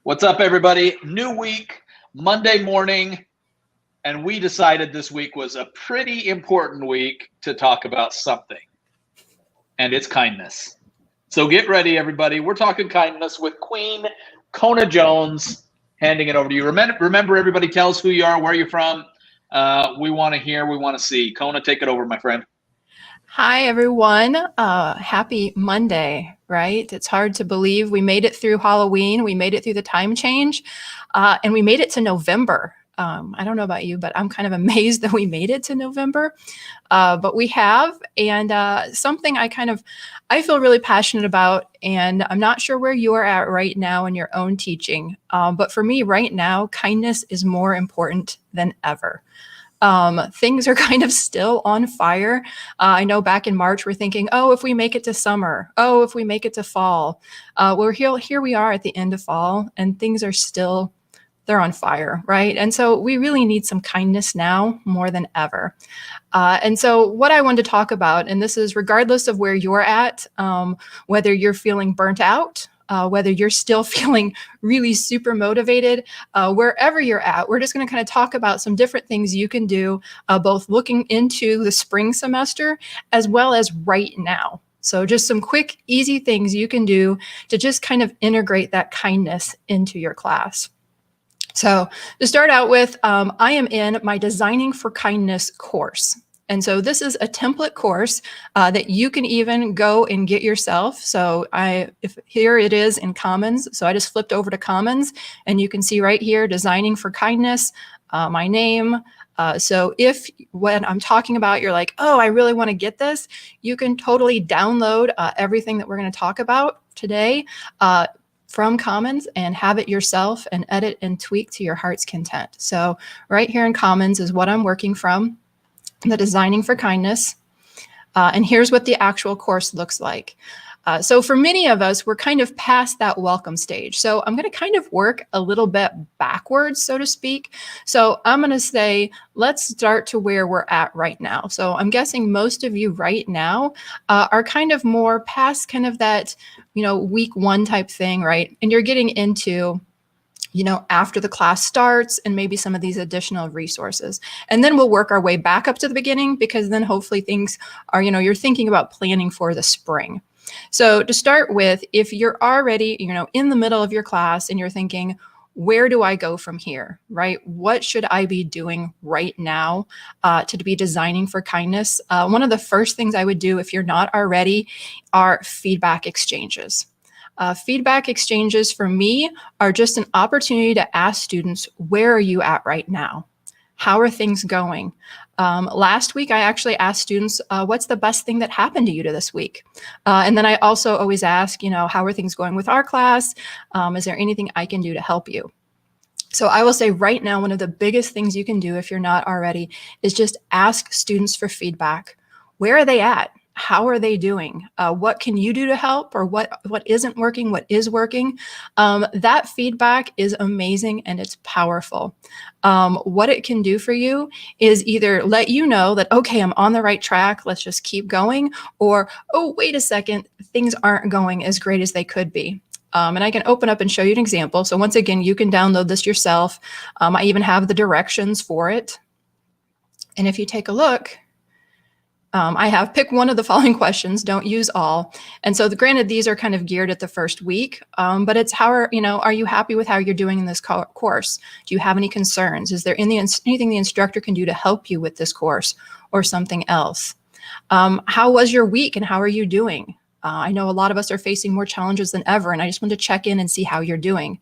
What's up, everybody? New week, Monday morning, and we decided this week was a pretty important week to talk about something, and it's kindness. So get ready, everybody. We're talking kindness with Queen Kona Jones. Handing it over to you. Remember, everybody, tell us who you are, where you're from. We want to hear, we want to see. Kona, take it over, my friend. Hi, everyone. Happy Monday, right? It's hard to believe we made it through Halloween. We made it through the time change, and we made it to November. I don't know about you, but I'm kind of amazed that we made it to November. But we have, and something I feel really passionate about, and I'm not sure where you are at right now in your own teaching. But for me right now, kindness is more important than ever. Things are kind of still on fire. I know back in March, we're thinking, oh, if we make it to summer, oh, if we make it to fall. Well, here we are at the end of fall, and things are still, they're on fire, right? And so we really need some kindness now more than ever. And so what I wanted to talk about, and this is regardless of where you're at, whether you're feeling burnt out, whether you're still feeling really super motivated, wherever you're at, we're just going to kind of talk about some different things you can do, both looking into the spring semester as well as right now. So just some quick, easy things you can do to just kind of integrate that kindness into your class. So to start out with, I am in my Designing for Kindness course. And so this is a template course that you can even go and get yourself. So here it is in Commons. So I just flipped over to Commons, and you can see right here, Designing for Kindness, my name. So if when I'm talking about, you're like, oh, I really want to get this, you can totally download everything that we're going to talk about today from Commons and have it yourself and edit and tweak to your heart's content. So right here in Commons is what I'm working from, the Designing for Kindness. And here's what the actual course looks like. So for many of us, we're kind of past that welcome stage. So I'm going to kind of work a little bit backwards, so to speak. So I'm going to say, let's start to where we're at right now. So I'm guessing most of you right now are kind of more past kind of that, week one type thing, right? And you're getting into after the class starts and maybe some of these additional resources. And then we'll work our way back up to the beginning, because then hopefully things are, you're thinking about planning for the spring. So to start with, if you're already, in the middle of your class and you're thinking, where do I go from here, right? What should I be doing right now to be designing for kindness? One of the first things I would do, if you're not already, are feedback exchanges. Feedback exchanges for me are just an opportunity to ask students, where are you at right now? How are things going? Last week, I actually asked students, what's the best thing that happened to you this week? And then I also always ask, how are things going with our class? Is there anything I can do to help you? So I will say right now, one of the biggest things you can do if you're not already is just ask students for feedback. Where are they at? How are they doing? What can you do to help? Or what isn't working? What is working? That feedback is amazing and it's powerful. What it can do for you is either let you know that, okay, I'm on the right track, let's just keep going, or, oh, wait a second, things aren't going as great as they could be. And I can open up and show you an example. So once again, you can download this yourself. I even have the directions for it. And if you take a look, I have pick one of the following questions, don't use all. And so granted, these are kind of geared at the first week, but it's are you happy with how you're doing in this course? Do you have any concerns? Is there anything the instructor can do to help you with this course or something else? How was your week and how are you doing? I know a lot of us are facing more challenges than ever, and I just want to check in and see how you're doing.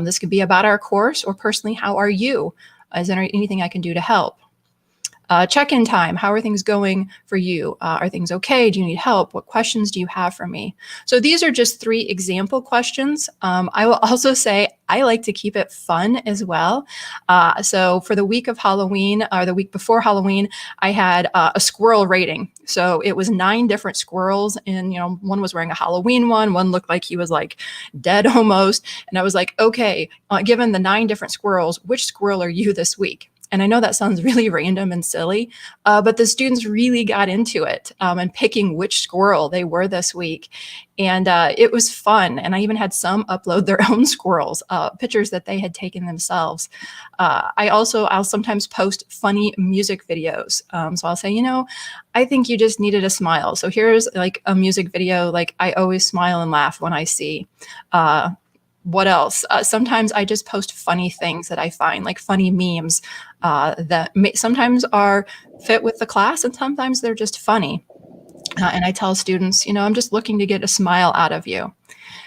This could be about our course or personally, how are you? Is there anything I can do to help? Check-in time, how are things going for you? Are things okay? Do you need help? What questions do you have for me? So these are just 3 example questions. I will also say I like to keep it fun as well. So for the week of Halloween, or the week before Halloween, I had a squirrel rating. So it was 9 different squirrels, and one was wearing a Halloween one looked like he was like dead almost. And I was like, okay, given the 9 different squirrels, which squirrel are you this week? And I know that sounds really random and silly, but the students really got into it and picking which squirrel they were this week. And it was fun. And I even had some upload their own squirrels, pictures that they had taken themselves. I'll sometimes post funny music videos. So I'll say, I think you just needed a smile. So here's like a music video, like I always smile and laugh when I see. What else? Sometimes I just post funny things that I find, like funny memes that sometimes are fit with the class and sometimes they're just funny. And I tell students, I'm just looking to get a smile out of you.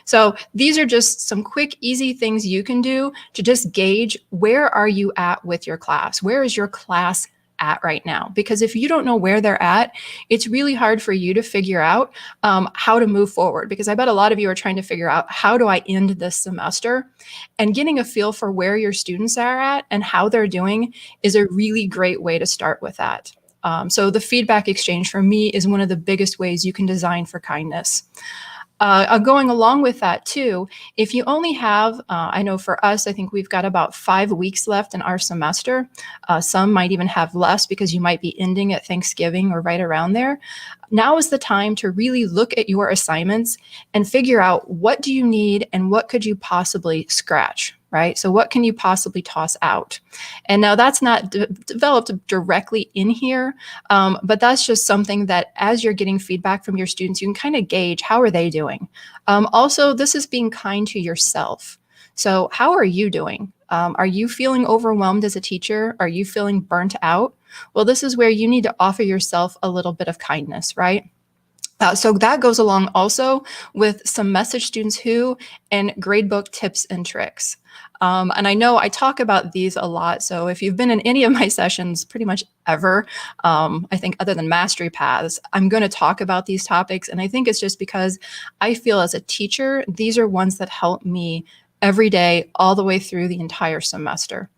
So these are just some quick, easy things you can do to just gauge where are you at with your class? Where is your class at right now? Because if you don't know where they're at, it's really hard for you to figure out how to move forward. Because I bet a lot of you are trying to figure out, how do I end this semester? And getting a feel for where your students are at and how they're doing is a really great way to start with that. So the feedback exchange for me is one of the biggest ways you can design for kindness. Going along with that too, if you only have, I know for us, I think we've got about 5 weeks left in our semester. Some might even have less because you might be ending at Thanksgiving or right around there. Now is the time to really look at your assignments and figure out, what do you need and what could you possibly scratch, right? So what can you possibly toss out? And now that's not developed directly in here, but that's just something that as you're getting feedback from your students, you can kind of gauge, how are they doing? Also, this is being kind to yourself. So how are you doing? Are you feeling overwhelmed as a teacher? Are you feeling burnt out? Well, this is where you need to offer yourself a little bit of kindness, right? So that goes along also with some Message Students Who and Gradebook tips and tricks. And I know I talk about these a lot. So if you've been in any of my sessions, pretty much ever, I think other than Mastery Paths, I'm going to talk about these topics. And I think it's just because I feel as a teacher, these are ones that help me every day, all the way through the entire semester.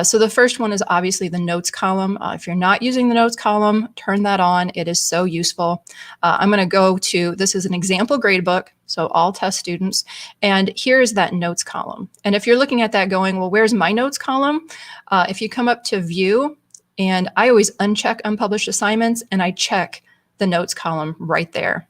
So the first one is obviously the notes column. If you're not using the notes column, turn that on. It is so useful. I'm going to go to, this is an example gradebook, so all test students. And here's that notes column. And if you're looking at that going, well, where's my notes column? If you come up to view, and I always uncheck unpublished assignments, and I check the notes column right there.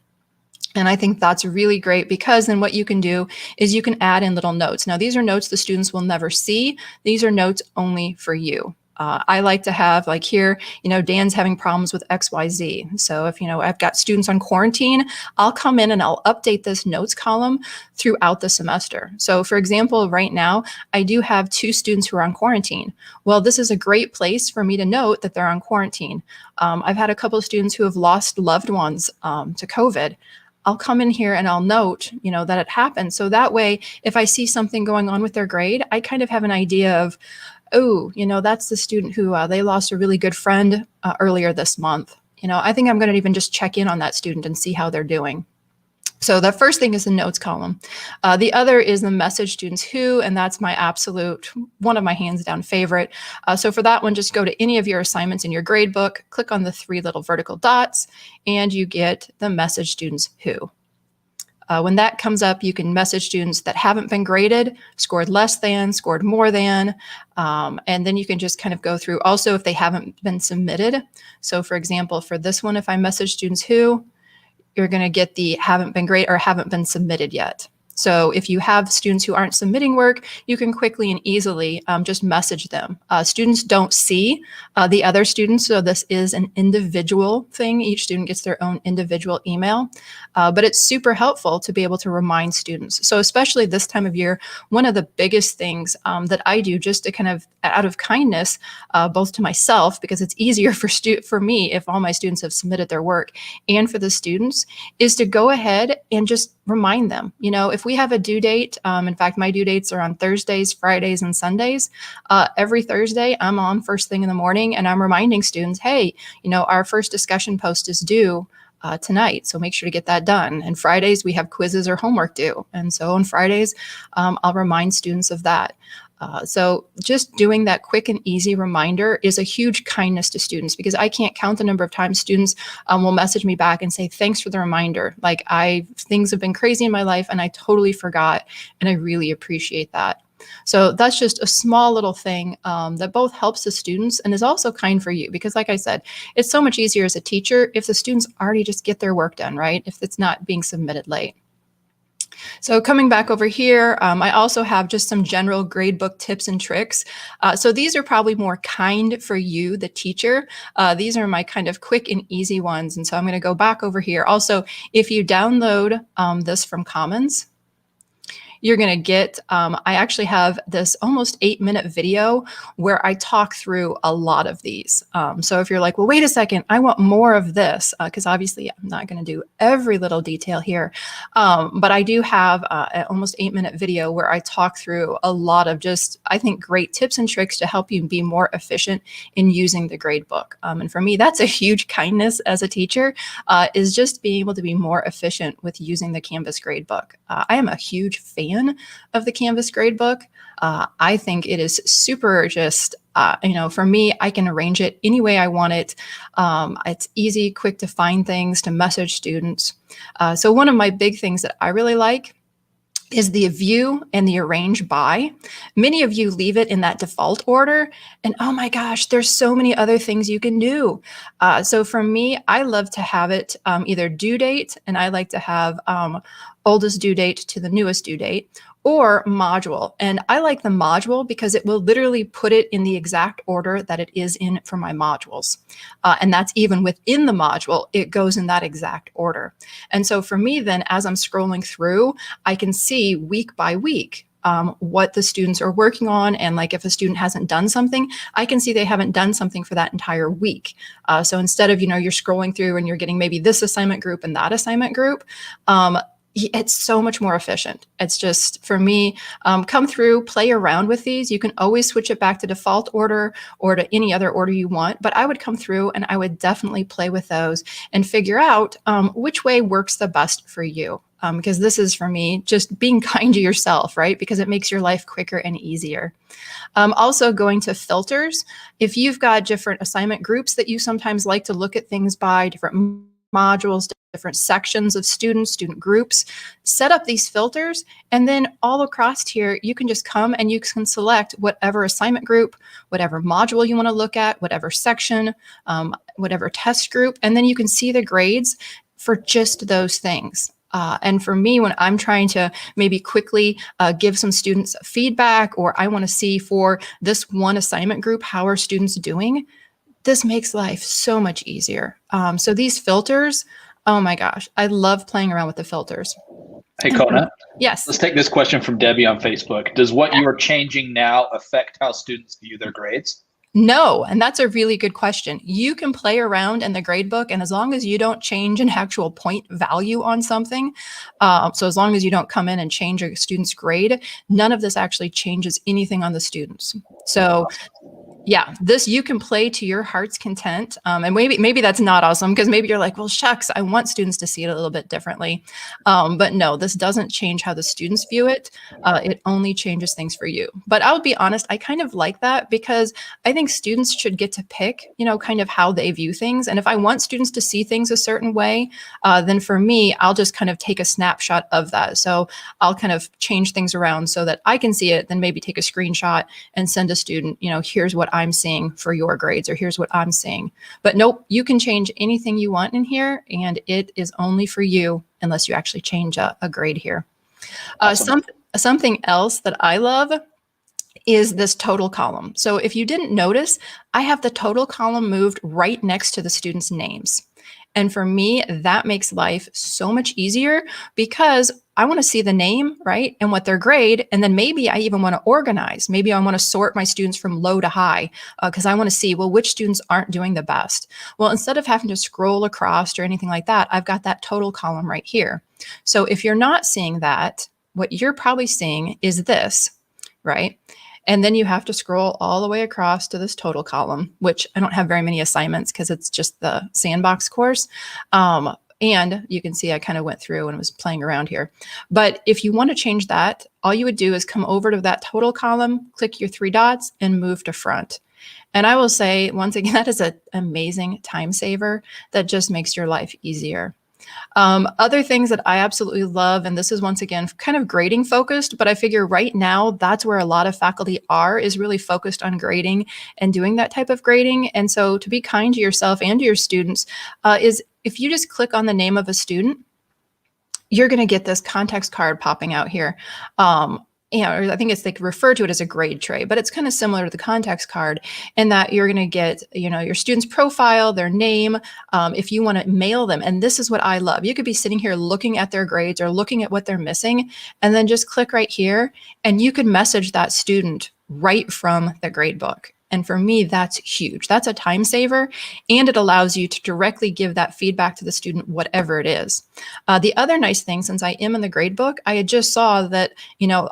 And I think that's really great, because then what you can do is you can add in little notes. Now, these are notes the students will never see. These are notes only for you. I like to have, like here, Dan's having problems with XYZ. So if, I've got students on quarantine, I'll come in and I'll update this notes column throughout the semester. So for example, right now, I do have 2 students who are on quarantine. Well, this is a great place for me to note that they're on quarantine. I've had a couple of students who have lost loved ones to COVID. I'll come in here and I'll note, that it happened. So that way, if I see something going on with their grade, I kind of have an idea of, oh, that's the student who they lost a really good friend earlier this month. I think I'm going to even just check in on that student and see how they're doing. So the first thing is the notes column. The other is the Message Students Who, and that's my absolute, one of my hands down favorite. So for that one, just go to any of your assignments in your grade book, click on the 3 little vertical dots, and you get the Message Students Who. When that comes up, you can message students that haven't been graded, scored less than, scored more than, and then you can just kind of go through also if they haven't been submitted. So for example, for this one, if I message students who, you're going to get the haven't been graded or haven't been submitted yet. So if you have students who aren't submitting work, you can quickly and easily just message them. Students don't see the other students, so this is an individual thing. Each student gets their own individual email, but it's super helpful to be able to remind students. So especially this time of year, one of the biggest things that I do just to kind of out of kindness, both to myself, because it's easier for me if all my students have submitted their work, and for the students, is to go ahead and just remind them. If we have a due date, in fact, my due dates are on Thursdays, Fridays, and Sundays. Every Thursday, I'm on first thing in the morning, and I'm reminding students, hey, our first discussion post is due tonight, so make sure to get that done. And Fridays, we have quizzes or homework due. And so on Fridays, I'll remind students of that. So just doing that quick and easy reminder is a huge kindness to students, because I can't count the number of times students will message me back and say, thanks for the reminder. Like things have been crazy in my life and I totally forgot, and I really appreciate that. So that's just a small little thing that both helps the students and is also kind for you, because like I said, it's so much easier as a teacher if the students already just get their work done, right? If it's not being submitted late. So coming back over here, I also have just some general gradebook tips and tricks. So these are probably more kind for you, the teacher. These are my kind of quick and easy ones. And so I'm going to go back over here. Also, if you download this from Commons, you're going to get, I actually have this almost 8-minute video where I talk through a lot of these. So if you're like, well, wait a second, I want more of this, because obviously I'm not going to do every little detail here. But I do have an almost 8-minute video where I talk through a lot of just, I think, great tips and tricks to help you be more efficient in using the gradebook. And for me, that's a huge kindness as a teacher, is just being able to be more efficient with using the Canvas gradebook. I am a huge fan of the Canvas gradebook. I think it is super just, for me, I can arrange it any way I want it. It's easy, quick to find things, to message students. So one of my big things that I really like is the view and the arrange by. Many of you leave it in that default order, and oh my gosh, there's so many other things you can do. So for me, I love to have it either due date, and I like to have oldest due date to the newest due date, or module. And I like the module because it will literally put it in the exact order that it is in for my modules. And that's even within the module, it goes in that exact order. And so for me then, as I'm scrolling through, I can see week by week what the students are working on. And like if a student hasn't done something, I can see they haven't done something for that entire week. So instead of, you're scrolling through and you're getting maybe this assignment group and that assignment group, it's so much more efficient. It's just, for me, come through, play around with these. You can always switch it back to default order or to any other order you want, but I would come through and I would definitely play with those and figure out which way works the best for you. Because this is, for me, just being kind to yourself, right? Because it makes your life quicker and easier. Also going to filters. If you've got different assignment groups that you sometimes like to look at things by, different modules, different sections of students, student groups, set up these filters. And then all across here, you can just come and you can select whatever assignment group, whatever module you want to look at, whatever section, whatever test group. And then you can see the grades for just those things. And for me, when I'm trying to maybe quickly give some students feedback, or I want to see for this one assignment group, how are students doing? This makes life so much easier. So these filters, oh my gosh, I love playing around with the filters. Hey, Kona. Yes. Let's take this question from Debbie on Facebook. Does what you are changing now affect how students view their grades? No, and that's a really good question. You can play around in the gradebook, and as long as you don't change an actual point value on something, so as long as you don't come in and change a student's grade, none of this actually changes anything on the students. So yeah, this you can play to your heart's content. And maybe that's not awesome, because maybe you're like, well, shucks, I want students to see it a little bit differently. But no, this doesn't change how the students view it. It only changes things for you. But I'll be honest, I kind of like that, because I think students should get to pick, kind of how they view things. And if I want students to see things a certain way, then for me, I'll just kind of take a snapshot of that. So I'll kind of change things around so that I can see it, then maybe take a screenshot and send a student, here's what I'm seeing for your grades, or here's what I'm seeing. But nope, you can change anything you want in here, and it is only for you unless you actually change a grade here. Awesome. Something else that I love is this total column. So if you didn't notice, I have the total column moved right next to the students' names. And for me, that makes life so much easier, because I want to see the name, right? And what their grade. And then maybe I even want to organize. Maybe I want to sort my students from low to high, because I want to see, well, which students aren't doing the best. Well, instead of having to scroll across or anything like that, I've got that total column right here. So if you're not seeing that, what you're probably seeing is this, right? And then you have to scroll all the way across to this total column, which I don't have very many assignments because it's just the sandbox course. And you can see I kind of went through and was playing around here. But if you want to change that, all you would do is come over to that total column, click your 3 dots, and move to front. And I will say, once again, that is an amazing time saver that just makes your life easier. Other things that I absolutely love, and this is once again kind of grading focused, but I figure right now that's where a lot of faculty is really focused on grading and doing that type of grading. And so to be kind to yourself and to your students is if you just click on the name of a student, you're going to get this context card popping out here. I think it's, they refer to it as a grade tray, but it's kind of similar to the context card in that you're going to get, your student's profile, their name, if you want to mail them. And this is what I love. You could be sitting here looking at their grades or looking at what they're missing, and then just click right here, and you can message that student right from the gradebook. And for me, that's huge. That's a time saver, and it allows you to directly give that feedback to the student, whatever it is. The other nice thing, since I am in the gradebook, I had just saw that,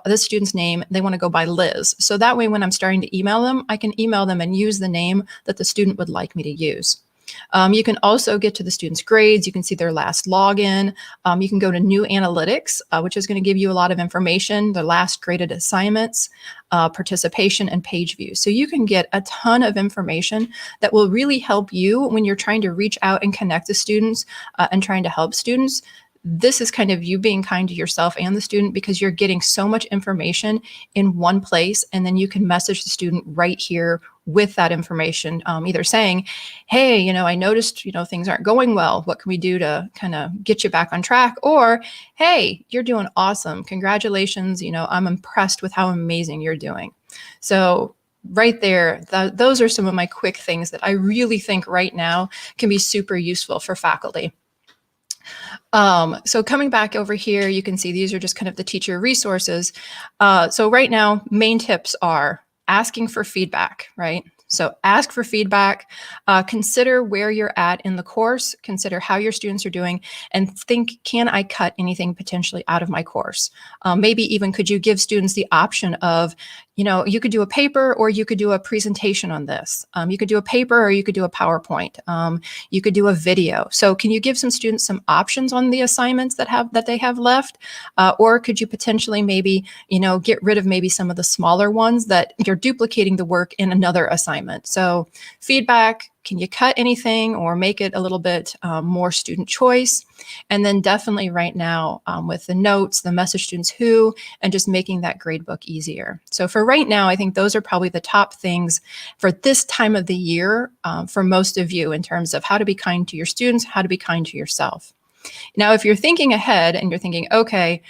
this student's name, they want to go by Liz. So that way, when I'm starting to email them, I can email them and use the name that the student would like me to use. You can also get to the student's grades. You can see their last login. You can go to new analytics, which is going to give you a lot of information, their last graded assignments, participation, and page views. So you can get a ton of information that will really help you when you're trying to reach out and connect to students and trying to help students. This is kind of you being kind to yourself and the student, because you're getting so much information in one place, and then you can message the student right here with that information, either saying, hey, I noticed, things aren't going well. What can we do to kind of get you back on track? Or, hey, you're doing awesome. Congratulations. I'm impressed with how amazing you're doing. So right there, those are some of my quick things that I really think right now can be super useful for faculty. So coming back over here, you can see these are just kind of the teacher resources. So right now, main tips are asking for feedback, right? So ask for feedback, consider where you're at in the course, consider how your students are doing, and think, can I cut anything potentially out of my course? Maybe even could you give students the option of, you could do a paper or you could do a presentation on this. You could do a paper or you could do a PowerPoint. You could do a video. So can you give some students some options on the assignments that they have left? Or could you potentially maybe, get rid of maybe some of the smaller ones that you're duplicating the work in another assignment? So feedback, can you cut anything or make it a little bit more student choice? And then definitely right now with the notes, the message students who, and just making that gradebook easier. So for right now, I think those are probably the top things for this time of the year for most of you in terms of how to be kind to your students, how to be kind to yourself. Now, if you're thinking ahead and you're thinking, okay,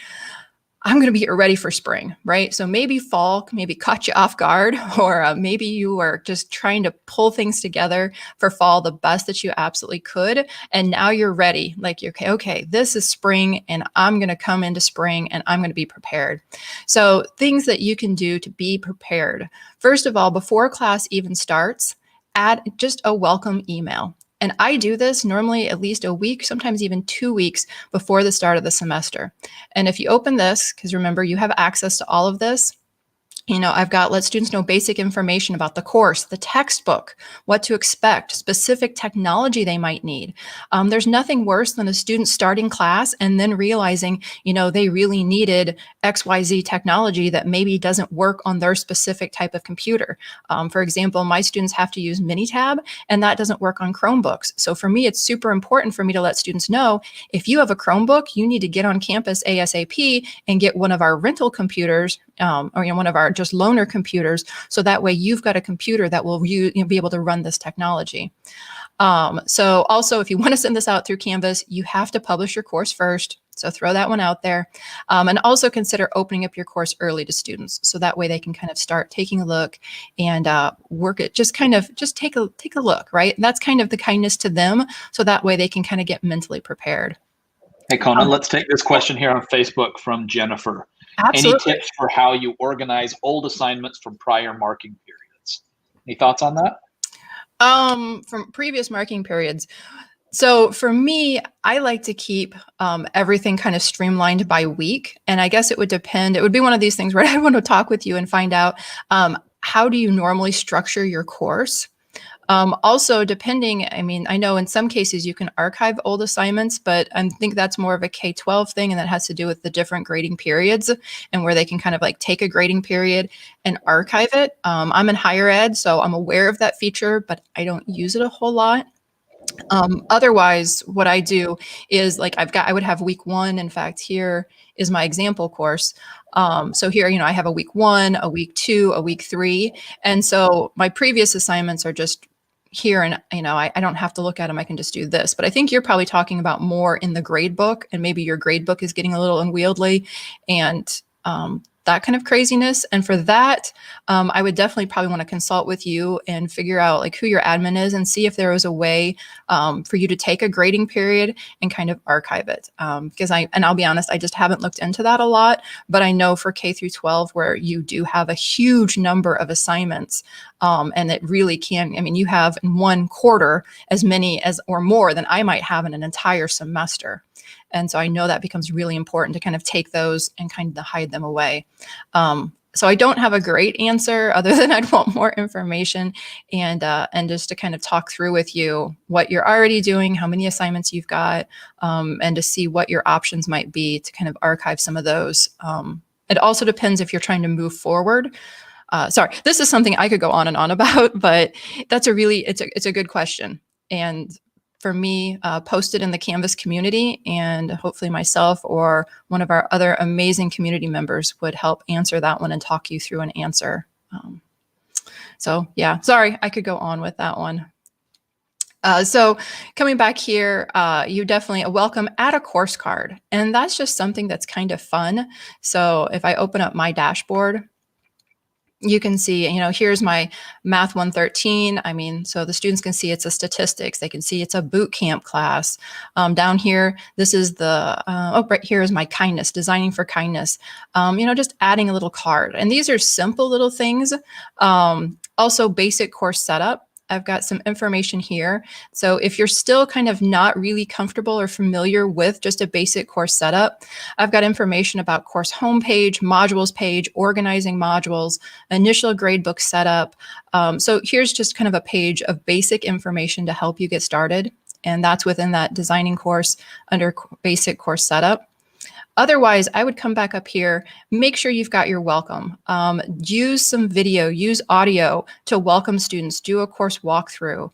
I'm going to be ready for spring, right? So maybe fall maybe caught you off guard, or maybe you are just trying to pull things together for fall the best that you absolutely could. And now you're ready. Like, okay, this is spring and I'm going to come into spring and I'm going to be prepared. So things that you can do to be prepared. First of all, before class even starts, add just a welcome email. And I do this normally at least a week, sometimes even 2 weeks before the start of the semester. And if you open this, because remember, you have access to all of this, I've got let students know basic information about the course, the textbook, what to expect, specific technology they might need. There's nothing worse than a student starting class and then realizing, they really needed XYZ technology that maybe doesn't work on their specific type of computer. For example, my students have to use Minitab, and that doesn't work on Chromebooks. So for me, it's super important for me to let students know, if you have a Chromebook, you need to get on campus ASAP and get one of our rental computers, or one of our just loaner computers, so that way you've got a computer that will be able to run this technology. So also, if you want to send this out through Canvas, you have to publish your course first. So throw that one out there. And also consider opening up your course early to students, so that way they can kind of start taking a look and work it. Just take a look, right? And that's kind of the kindness to them, so that way they can kind of get mentally prepared. Hey, Conan, let's take this question here on Facebook from Jennifer. Absolutely. Any tips for how you organize old assignments from prior marking periods? Any thoughts on that? From previous marking periods. So for me, I like to keep everything kind of streamlined by week. And I guess it would depend. It would be one of these things where I want to talk with you and find out how do you normally structure your course? Also, depending, I know in some cases you can archive old assignments, but I think that's more of a K-12 thing, and that has to do with the different grading periods and where they can kind of like take a grading period and archive it. I'm in higher ed, so I'm aware of that feature, but I don't use it a whole lot. Otherwise, what I do is like I would have week one. In fact, here is my example course. So here, I have a week one, a week two, a week three. And so my previous assignments are just here, and I don't have to look at them. I can just do this. But I think you're probably talking about more in the grade book, and maybe your grade book is getting a little unwieldy and that kind of craziness. And for that, I would definitely probably want to consult with you and figure out like who your admin is and see if there was a way for you to take a grading period and kind of archive it. Because I'll be honest, I just haven't looked into that a lot, but I know for K through 12, where you do have a huge number of assignments, and it really can, you have in one quarter as many as or more than I might have in an entire semester. And so I know that becomes really important to kind of take those and kind of hide them away. So I don't have a great answer other than I'd want more information and just to kind of talk through with you what you're already doing, how many assignments you've got, and to see what your options might be to kind of archive some of those. It also depends if you're trying to move forward. Sorry, this is something I could go on and on about, but that's it's a good question. And for me, post it in the Canvas community, and hopefully myself or one of our other amazing community members would help answer that one and talk you through an answer. So yeah, sorry, I could go on with that one. So coming back here, you definitely welcome, add a course card. And that's just something that's kind of fun. So if I open up my dashboard, you can see, here's my Math 113. So the students can see it's a statistics. They can see it's a boot camp class. Down here, this is right here is my kindness, designing for kindness. Just adding a little card. And these are simple little things. Also basic course setup. I've got some information here. So if you're still kind of not really comfortable or familiar with just a basic course setup, I've got information about course homepage, modules page, organizing modules, initial gradebook setup. So here's just kind of a page of basic information to help you get started. And that's within that designing course under basic course setup. Otherwise, I would come back up here, make sure you've got your welcome. Use some video, use audio to welcome students, do a course walkthrough,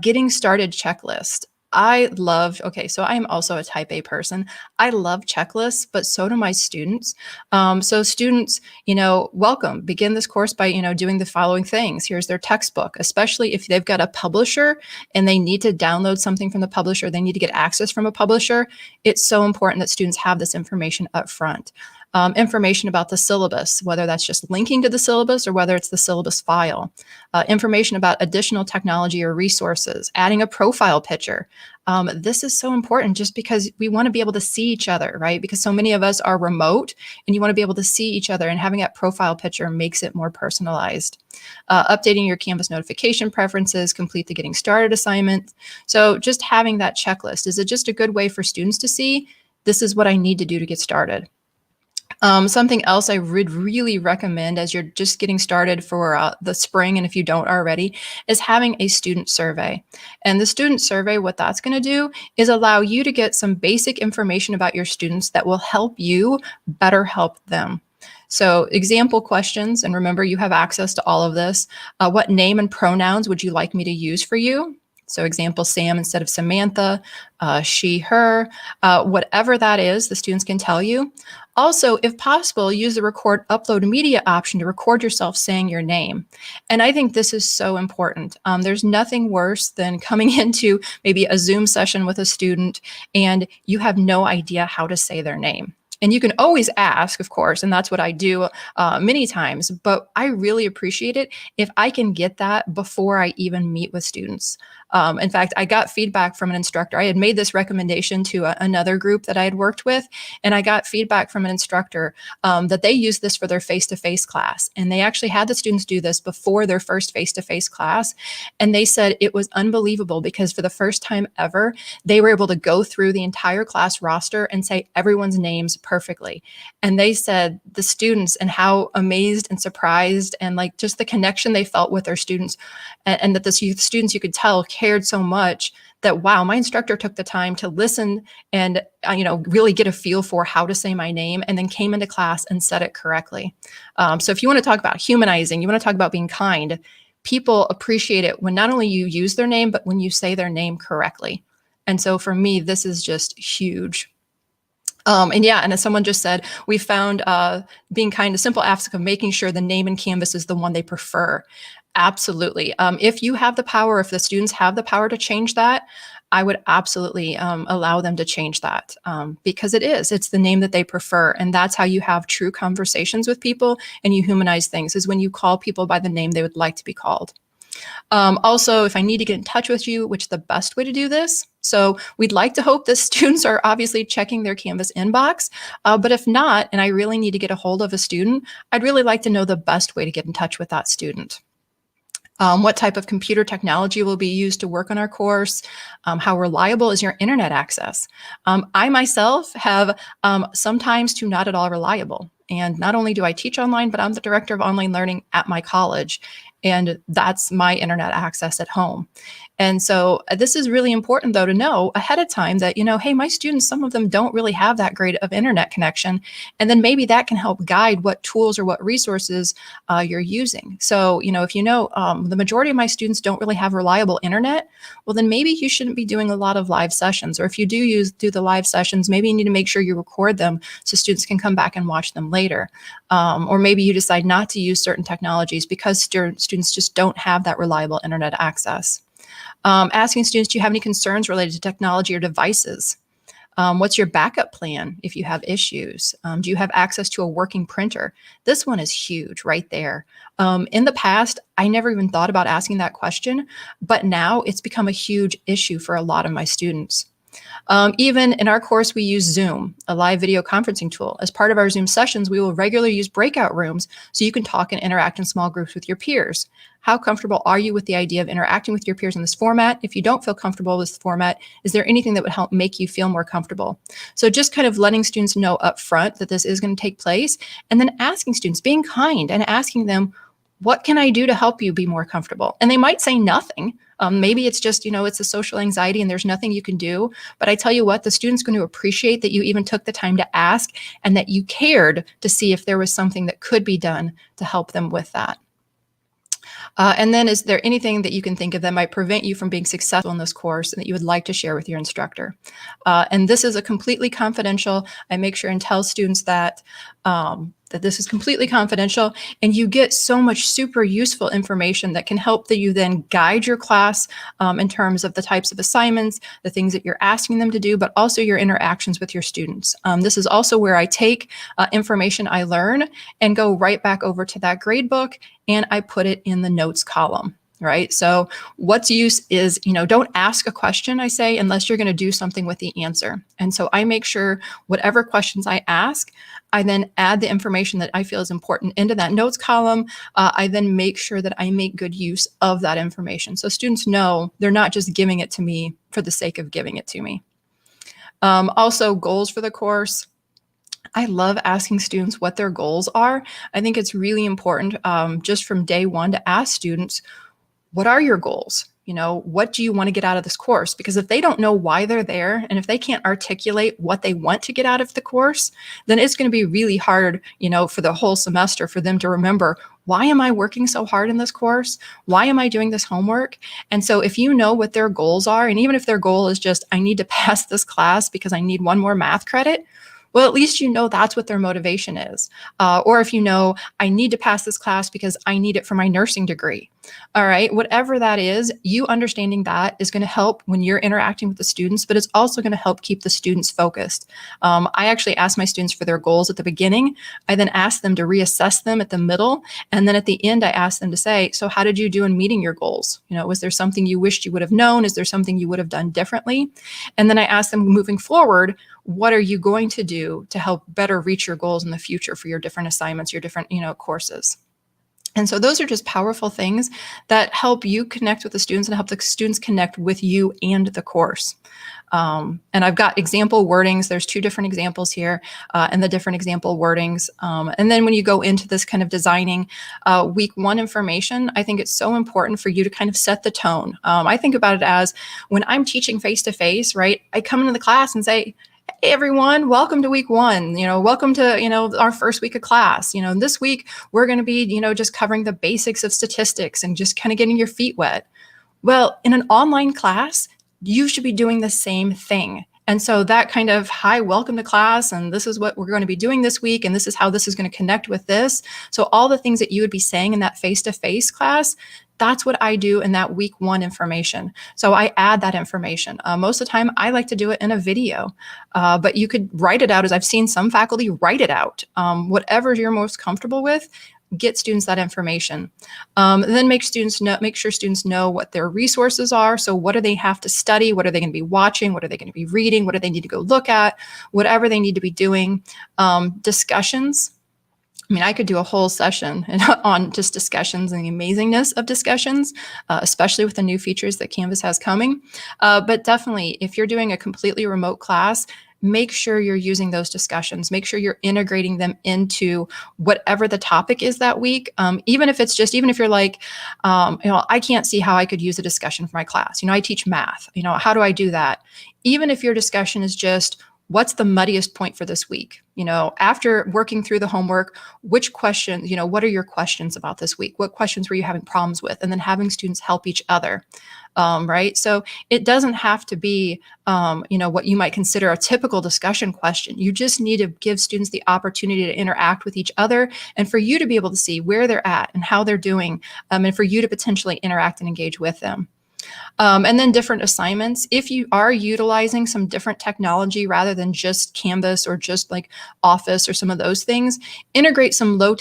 getting started checklist. So I am also a type A person. I love checklists, but so do my students. So students, welcome, begin this course by, doing the following things. Here's their textbook, especially if they've got a publisher and they need to download something from the publisher, they need to get access from a publisher. It's so important that students have this information up front. Information about the syllabus, whether that's just linking to the syllabus or whether it's the syllabus file. Information about additional technology or resources, adding a profile picture. This is so important just because we want to be able to see each other, right? Because so many of us are remote and you want to be able to see each other, and having that profile picture makes it more personalized. Updating your Canvas notification preferences, complete the getting started assignment. So just having that checklist, is it just a good way for students to see, this is what I need to do to get started? Something else I would really recommend as you're just getting started for the spring, and if you don't already, is having a student survey. And the student survey, what that's going to do is allow you to get some basic information about your students that will help you better help them. So example questions, and remember you have access to all of this. What name and pronouns would you like me to use for you? So example, Sam instead of Samantha, she, her, whatever that is, the students can tell you. Also, if possible, use the record upload media option to record yourself saying your name. And I think this is so important. There's nothing worse than coming into maybe a Zoom session with a student and you have no idea how to say their name. And you can always ask, of course, and that's what I do many times, but I really appreciate it if I can get that before I even meet with students. In fact, I got feedback from an instructor. I had made this recommendation to another group that I had worked with, and I got feedback from an instructor that they used this for their face-to-face class. And they actually had the students do this before their first face-to-face class. And they said it was unbelievable because for the first time ever, they were able to go through the entire class roster and say everyone's names perfectly. And they said the students and how amazed and surprised and like just the connection they felt with their students, and that the students, you could tell, cared so much that, wow, my instructor took the time to listen and, really get a feel for how to say my name, and then came into class and said it correctly. So if you want to talk about humanizing, you want to talk about being kind, people appreciate it when not only you use their name, but when you say their name correctly. And so for me, this is just huge. And yeah, and as someone just said, we found being kind, a simple ask of making sure the name in Canvas is the one they prefer. Absolutely. If you have the power, if the students have the power to change that, I would absolutely allow them to change that because it's the name that they prefer. And that's how you have true conversations with people and you humanize things, is when you call people by the name they would like to be called. Also, if I need to get in touch with you, which is the best way to do this. So we'd like to hope that students are obviously checking their Canvas inbox, but if not, and I really need to get a hold of a student, I'd really like to know the best way to get in touch with that student. What type of computer technology will be used to work on our course? How reliable is your internet access? I myself have sometimes to not at all reliable. And not only do I teach online, but I'm the director of online learning at my college. And that's my internet access at home. And so this is really important, though, to know ahead of time that, hey, my students, some of them don't really have that great of internet connection. And then maybe that can help guide what tools or what resources you're using. So, if the majority of my students don't really have reliable internet, well, then maybe you shouldn't be doing a lot of live sessions. Or if you do the live sessions, maybe you need to make sure you record them so students can come back and watch them later. Or maybe you decide not to use certain technologies because students just don't have that reliable internet access. Asking students, do you have any concerns related to technology or devices? What's your backup plan if you have issues? Do you have access to a working printer? This one is huge right there. In the past, I never even thought about asking that question, but now it's become a huge issue for a lot of my students. Even in our course, we use Zoom, a live video conferencing tool. As part of our Zoom sessions, we will regularly use breakout rooms so you can talk and interact in small groups with your peers. How comfortable are you with the idea of interacting with your peers in this format? If you don't feel comfortable with this format, is there anything that would help make you feel more comfortable? So just kind of letting students know up front that this is going to take place, and then asking students, being kind and asking them, what can I do to help you be more comfortable? And they might say nothing. Maybe it's just, it's a social anxiety and there's nothing you can do. But I tell you what, the student's going to appreciate that you even took the time to ask and that you cared to see if there was something that could be done to help them with that. And then is there anything that you can think of that might prevent you from being successful in this course and that you would like to share with your instructor? And this is a completely confidential. I make sure and tell students that that this is completely confidential, and you get so much super useful information that can help that you then guide your class in terms of the types of assignments, the things that you're asking them to do, but also your interactions with your students. This is also where I take information I learn and go right back over to that gradebook, and I put it in the notes column. Right. So what's use is, don't ask a question, I say, unless you're going to do something with the answer. And so I make sure whatever questions I ask, I then add the information that I feel is important into that notes column. I then make sure that I make good use of that information. So students know they're not just giving it to me for the sake of giving it to me. Also, goals for the course. I love asking students what their goals are. I think it's really important just from day one to ask students, what are your goals? What do you want to get out of this course? Because if they don't know why they're there, and if they can't articulate what they want to get out of the course, then it's going to be really hard, for the whole semester for them to remember, why am I working so hard in this course? Why am I doing this homework? And so if you know what their goals are, and even if their goal is just, I need to pass this class because I need one more math credit, well, at least that's what their motivation is. Or if I need to pass this class because I need it for my nursing degree. All right, whatever that is, you understanding that is going to help when you're interacting with the students, but it's also going to help keep the students focused. I actually ask my students for their goals at the beginning. I then ask them to reassess them at the middle. And then at the end, I ask them to say, so how did you do in meeting your goals? Was there something you wished you would have known? Is there something you would have done differently? And then I ask them, moving forward, what are you going to do to help better reach your goals in the future for your different assignments, your different, courses? And so those are just powerful things that help you connect with the students and help the students connect with you and the course. And I've got example wordings. There's 2 different examples here and the different example wordings. And then when you go into this kind of designing week 1 information, I think it's so important for you to kind of set the tone. I think about it as when I'm teaching face-to-face, right? I come into the class and say, Hey everyone, welcome to week one. Welcome to, our first week of class. This week we're going to be, just covering the basics of statistics and just kind of getting your feet wet. Well, in an online class, you should be doing the same thing. And so that kind of, hi, welcome to class, and this is what we're going to be doing this week, and this is how this is going to connect with this. So all the things that you would be saying in that face-to-face class, that's what I do in that week one information. So I add that information. Most of the time, I like to do it in a video, but you could write it out, as I've seen some faculty write it out. Whatever you're most comfortable with, get students that information. And then make sure students know what their resources are. So what do they have to study? What are they going to be watching? What are they going to be reading? What do they need to go look at? Whatever they need to be doing. Discussions. I mean, I could do a whole session on just discussions and the amazingness of discussions, especially with the new features that Canvas has coming. But definitely, if you're doing a completely remote class, make sure you're using those discussions. Make sure you're integrating them into whatever the topic is that week. Even if you're like, I can't see how I could use a discussion for my class. I teach math. How do I do that? Even if your discussion is just, what's the muddiest point for this week? After working through the homework, which questions, what are your questions about this week? What questions were you having problems with? And then having students help each other. Right? So it doesn't have to be, what you might consider a typical discussion question. You just need to give students the opportunity to interact with each other and for you to be able to see where they're at and how they're doing, and for you to potentially interact and engage with them. And then different assignments. If you are utilizing some different technology rather than just Canvas or just like Office or some of those things, integrate some low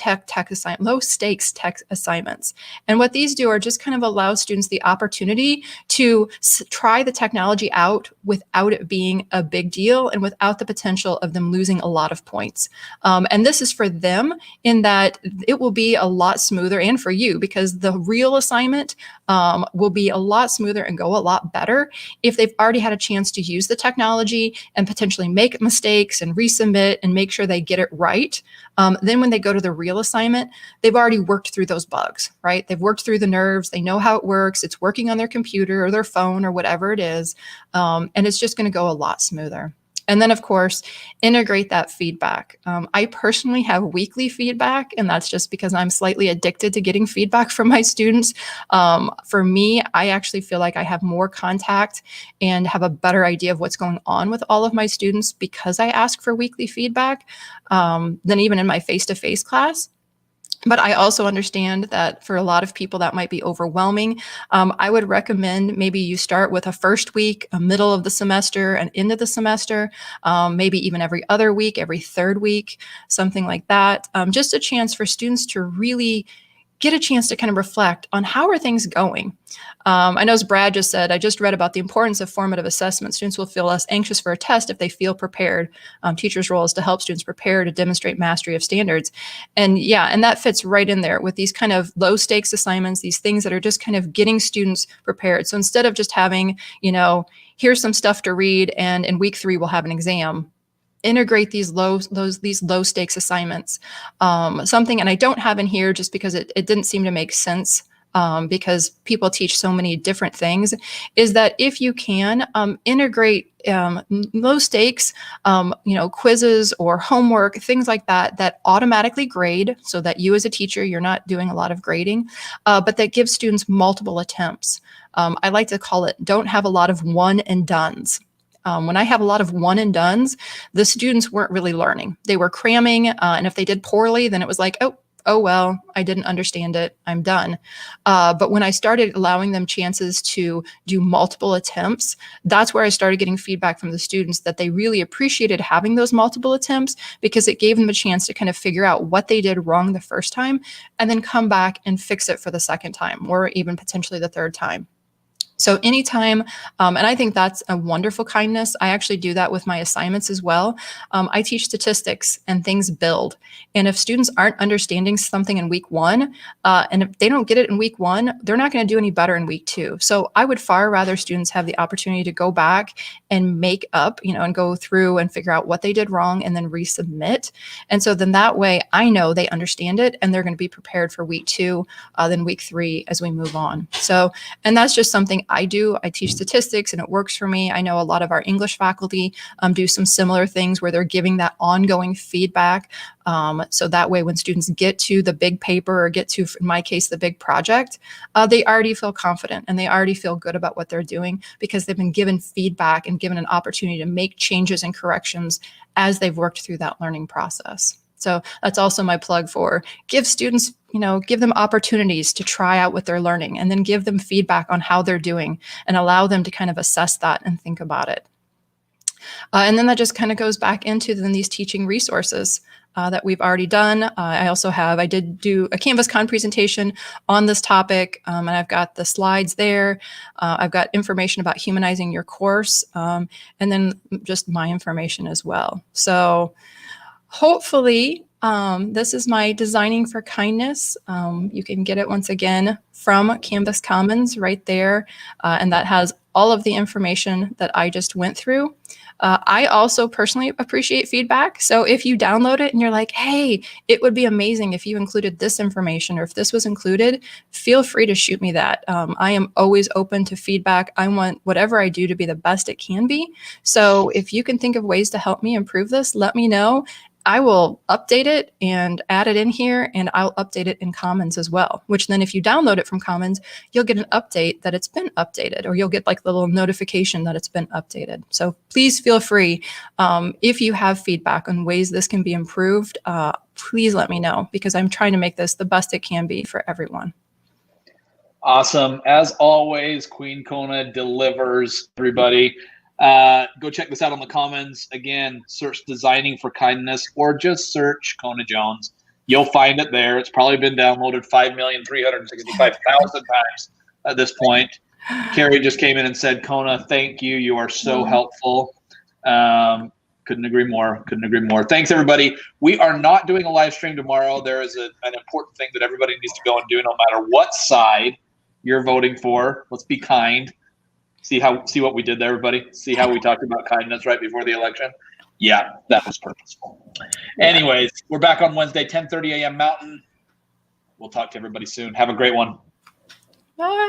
stakes tech assignments. And what these do are just kind of allow students the opportunity to try the technology out without it being a big deal and without the potential of them losing a lot of points. And this is for them in that it will be a lot smoother, and for you, because the real assignment will be a lot smoother and go a lot better if they've already had a chance to use the technology and potentially make mistakes and resubmit and make sure they get it right. Then when they go to the real assignment, they've already worked through those bugs, right? They've worked through the nerves. They know how it works. It's working on their computer or their phone or whatever it is. And it's just going to go a lot smoother. And then, of course, integrate that feedback. I personally have weekly feedback, and that's just because I'm slightly addicted to getting feedback from my students. For me, I actually feel like I have more contact and have a better idea of what's going on with all of my students because I ask for weekly feedback than even in my face-to-face class. But I also understand that for a lot of people that might be overwhelming. I would recommend maybe you start with a first week, a middle of the semester, and end of the semester, maybe even every other week, every third week, something like that. Just a chance for students to really get a chance to kind of reflect on how are things going. I know as Brad just said, I just read about the importance of formative assessment. Students will feel less anxious for a test if they feel prepared. Teachers' role is to help students prepare to demonstrate mastery of standards. And that fits right in there with these kind of low stakes assignments, these things that are just kind of getting students prepared. So instead of just having, here's some stuff to read and in week 3 we'll have an exam, integrate these low stakes assignments. Something, and I don't have in here just because it didn't seem to make sense, because people teach so many different things, is that if you can integrate low stakes, quizzes or homework, things like that automatically grade, so that you as a teacher, you're not doing a lot of grading, but that gives students multiple attempts. I like to call it, don't have a lot of one and dones. When I have a lot of one and dones, the students weren't really learning. They were cramming, and if they did poorly, then it was like, oh well, I didn't understand it, I'm done. But when I started allowing them chances to do multiple attempts, that's where I started getting feedback from the students that they really appreciated having those multiple attempts, because it gave them a chance to kind of figure out what they did wrong the first time and then come back and fix it for the second time, or even potentially the third time. So anytime, and I think that's a wonderful kindness. I actually do that with my assignments as well. I teach statistics and things build. And if students aren't understanding something in week 1, and if they don't get it in week 1, they're not going to do any better in week 2. So I would far rather students have the opportunity to go back and make up, and go through and figure out what they did wrong and then resubmit. And so then that way I know they understand it and they're going to be prepared for week 2, then week 3 as we move on. So, and that's just something I do. I teach statistics and it works for me. I know a lot of our English faculty do some similar things where they're giving that ongoing feedback. So that way when students get to the big paper or get to, in my case, the big project, they already feel confident and they already feel good about what they're doing because they've been given feedback and given an opportunity to make changes and corrections as they've worked through that learning process. So that's also my plug for give students, give them opportunities to try out what they're learning and then give them feedback on how they're doing and allow them to kind of assess that and think about it. And then that just kind of goes back into then these teaching resources that we've already done. I did do a CanvasCon presentation on this topic, and I've got the slides there. I've got information about humanizing your course, and then just my information as well. So hopefully, this is my Designing for Kindness. You can get it once again from Canvas Commons right there, and that has all of the information that I just went through. I also personally appreciate feedback. So if you download it and you're like, hey, it would be amazing if you included this information or if this was included, feel free to shoot me that. I am always open to feedback. I want whatever I do to be the best it can be. So if you can think of ways to help me improve this, let me know. I will update it and add it in here, and I'll update it in Commons as well, which then if you download it from Commons, you'll get an update that it's been updated, or you'll get like the little notification that it's been updated. So please feel free, if you have feedback on ways this can be improved, please let me know, because I'm trying to make this the best it can be for everyone. Awesome. As always, Queen Kona delivers, everybody. Go check this out on the Commons. Again, search Designing for Kindness or just search Kona Jones. You'll find it there. It's probably been downloaded 5,365,000 times at this point. Carrie just came in and said, Kona, thank you. You are so helpful. Couldn't agree more. Couldn't agree more. Thanks, everybody. We are not doing a live stream tomorrow. There is an important thing that everybody needs to go and do no matter what side you're voting for. Let's be kind. See what we did there, everybody? See how we talked about kindness right before the election? Yeah, that was purposeful. Anyways, we're back on Wednesday, 10:30 a.m. Mountain. We'll talk to everybody soon. Have a great one. Bye.